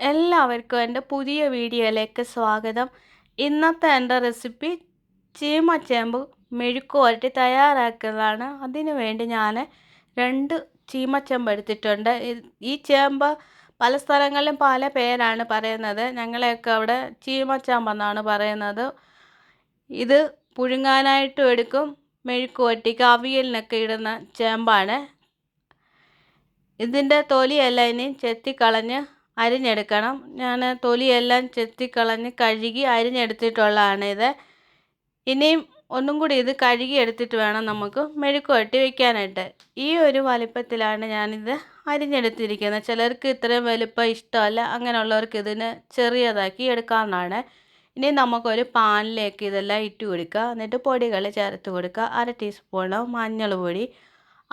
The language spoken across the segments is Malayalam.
എല്ലാവർക്കും എൻ്റെ പുതിയ വീഡിയോയിലേക്ക് സ്വാഗതം. ഇന്നത്തെ എൻ്റെ റെസിപ്പി ചീമച്ചേമ്പ് മെഴുക്ക് പുരട്ടി തയ്യാറാക്കുന്നതാണ്. അതിനു വേണ്ടി ഞാൻ 2 ചീമച്ചേമ്പ് എടുത്തിട്ടുണ്ട്. ഈ ചേമ്പ് പല സ്ഥലങ്ങളിലും പല പേരാണ് പറയുന്നത്. ഞങ്ങളെയൊക്കെ അവിടെ ചീമച്ചേമ്പെന്നാണ് പറയുന്നത്. ഇത് പുഴുങ്ങാനായിട്ടും എടുക്കും, മെഴുക്ക് പുരട്ടിക്ക് അവിയലിനൊക്കെ ഇടുന്ന ചേമ്പാണ്. ഇതിൻ്റെ തൊലിയെല്ലാം ഇനി ചെത്തിക്കളഞ്ഞ് അരിഞ്ഞെടുക്കണം. ഞാൻ തൊലിയെല്ലാം ചെത്തിക്കളഞ്ഞ് കഴുകി അരിഞ്ഞെടുത്തിട്ടുള്ളതാണ് ഇത്. ഇനിയും ഒന്നും കൂടി ഇത് കഴുകി എടുത്തിട്ട് വേണം നമുക്ക് മെഴുക്ക് പുരട്ടി വയ്ക്കാനായിട്ട്. ഈ ഒരു വലിപ്പത്തിലാണ് ഞാനിത് അരിഞ്ഞെടുത്തിരിക്കുന്നത്. ചിലർക്ക് ഇത്രയും വലിപ്പം ഇഷ്ടമല്ല, അങ്ങനെയുള്ളവർക്ക് ഇതിന് ചെറിയതാക്കി എടുക്കാവുന്നതാണ്. ഇനി നമുക്കൊരു പാനിലേക്ക് ഇതെല്ലാം ഇട്ട് കൊടുക്കുക. എന്നിട്ട് പൊടികൾ ചേർത്ത് കൊടുക്കുക. 1/2 ടീസ്പൂണ് മഞ്ഞൾ പൊടി,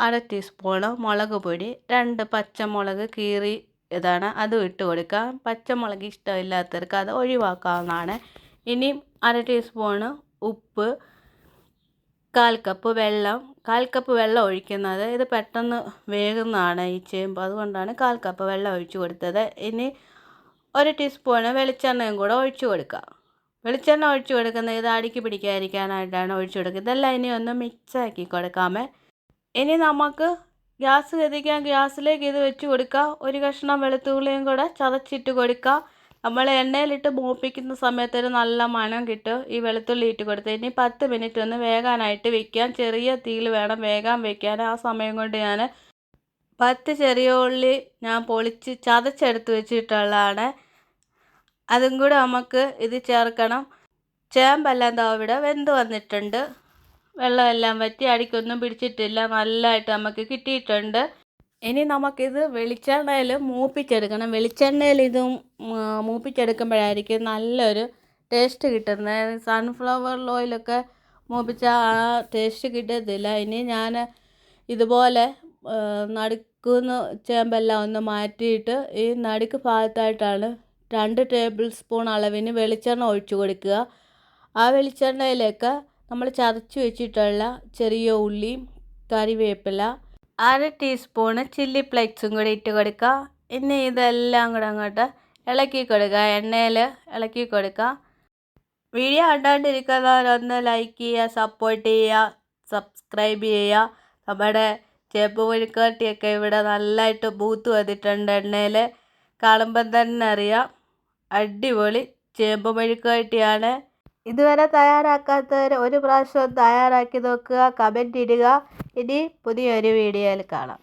1/2 ടീസ്പൂണ് മുളക് പൊടി, 2 പച്ചമുളക് കീറി ഇതാണ് അതും ഇട്ട് കൊടുക്കാം. പച്ചമുളക് ഇഷ്ടമില്ലാത്തവർക്ക് അത് ഒഴിവാക്കാവുന്നതാണ്. ഇനി 1/2 ടീസ്പൂണ് ഉപ്പ്, 1/4 കപ്പ് വെള്ളം. 1/4 കപ്പ് വെള്ളം ഒഴിക്കുന്നത് ഇത് പെട്ടെന്ന് വേകുന്നതാണ് ഈ ചേമ്പ്, അതുകൊണ്ടാണ് 1/4 കപ്പ് വെള്ളം ഒഴിച്ചു കൊടുത്തത്. ഇനി 1 ടീസ്പൂണ് വെളിച്ചെണ്ണയും കൂടെ ഒഴിച്ചു കൊടുക്കുക. വെളിച്ചെണ്ണ ഒഴിച്ചു കൊടുക്കുന്നത് ഇത് അടിക്ക് പിടിക്കാതിരിക്കാനായിട്ടാണ് ഒഴിച്ചു കൊടുക്കുന്നത്. ഇതെല്ലാം ഇനി ഒന്ന് മിക്സാക്കി കൊടുക്കാമേ. ഇനി നമുക്ക് ഗ്യാസ് കത്തിക്കാൻ, ഗ്യാസിലേക്ക് ഇത് വെച്ച് കൊടുക്കുക. ഒരു കഷ്ണം വെളുത്തുള്ളിയും കൂടെ ചതച്ചിട്ട് കൊടുക്കുക. നമ്മൾ എണ്ണയിലിട്ട് മൂപ്പിക്കുന്ന സമയത്ത് ഒരു നല്ല മണം കിട്ടും. ഈ വെളുത്തുള്ളി ഇട്ട് കൊടുത്ത് ഇനി 10 മിനിറ്റ് ഒന്ന് വേകാനായിട്ട് വെക്കാം. ചെറിയ തീയിൽ വേണം വേഗം വെക്കാൻ. ആ സമയം കൊണ്ട് ഞാൻ 10 ചെറിയ ഉള്ളി ഞാൻ പൊളിച്ച് ചതച്ചെടുത്ത് വെച്ചിട്ടുള്ളതാണ്. അതും കൂടെ നമുക്ക് ഇത് ചേർക്കണം. ചേമ്പെല്ലാം ഇവിടെ വെന്ത് വന്നിട്ടുണ്ട്. വെള്ളമെല്ലാം വറ്റി അടിക്കൊന്നും പിടിച്ചിട്ടില്ല, നല്ലതായിട്ട് നമുക്ക് കിട്ടിയിട്ടുണ്ട്. ഇനി നമുക്കിത് വെളിച്ചെണ്ണയിൽ മൂപ്പിച്ചെടുക്കണം. വെളിച്ചെണ്ണയിൽ ഇത് മൂപ്പിച്ചെടുക്കുമ്പോഴായിരിക്കും നല്ലൊരു ടേസ്റ്റ് കിട്ടുന്നത്. സൺഫ്ലവർ ഓയിലൊക്കെ മൂപ്പിച്ചാൽ ആ ടേസ്റ്റ് കിട്ടത്തില്ല. ഇനി ഞാൻ ഇതുപോലെ നടുക്കുന്ന് ചേമ്പെല്ലാം ഒന്ന് മാറ്റിയിട്ട് ഈ നടുക്ക് ഭാഗത്തായിട്ടാണ് 2 ടേബിൾ സ്പൂൺ അളവിന് വെളിച്ചെണ്ണ ഒഴിച്ചു കൊടുക്കുക. ആ വെളിച്ചെണ്ണയിലേക്ക് നമ്മൾ ചതച്ച് വെച്ചിട്ടുള്ള ചെറിയ ഉള്ളിയും കറിവേപ്പില, 1/2 ടീസ്പൂണ് ചില്ലി ഫ്ലേക്സും കൂടി ഇട്ട് കൊടുക്കുക. ഇനി ഇതെല്ലാം കൂടെ അങ്ങോട്ട് ഇളക്കി കൊടുക്കുക, എണ്ണയിൽ ഇളക്കി കൊടുക്കുക. വീഡിയോ കണ്ടുകൊണ്ടിരിക്കുന്നവരൊന്ന് ലൈക്ക് ചെയ്യുക, സപ്പോർട്ട് ചെയ്യുക, സബ്സ്ക്രൈബ് ചെയ്യുക. നമ്മുടെ ചേമ്പ് മെഴുക്കുവരട്ടിയൊക്കെ ഇവിടെ നല്ലതായിട്ട് മൂത്ത് വന്നിട്ടുണ്ട്. എണ്ണയിൽ കാണുമ്പം തന്നെ അറിയാം അടിപൊളി ചേമ്പ് മെഴുക്കുവരട്ടിയാണ്. ഇതുവരെ തയ്യാറാക്കാത്തവർ ഒരു പ്രാവശ്യം തയ്യാറാക്കി നോക്കുക, കമൻറ്റ് ഇടുക. ഇനി പുതിയൊരു വീഡിയോയിൽ കാണാം.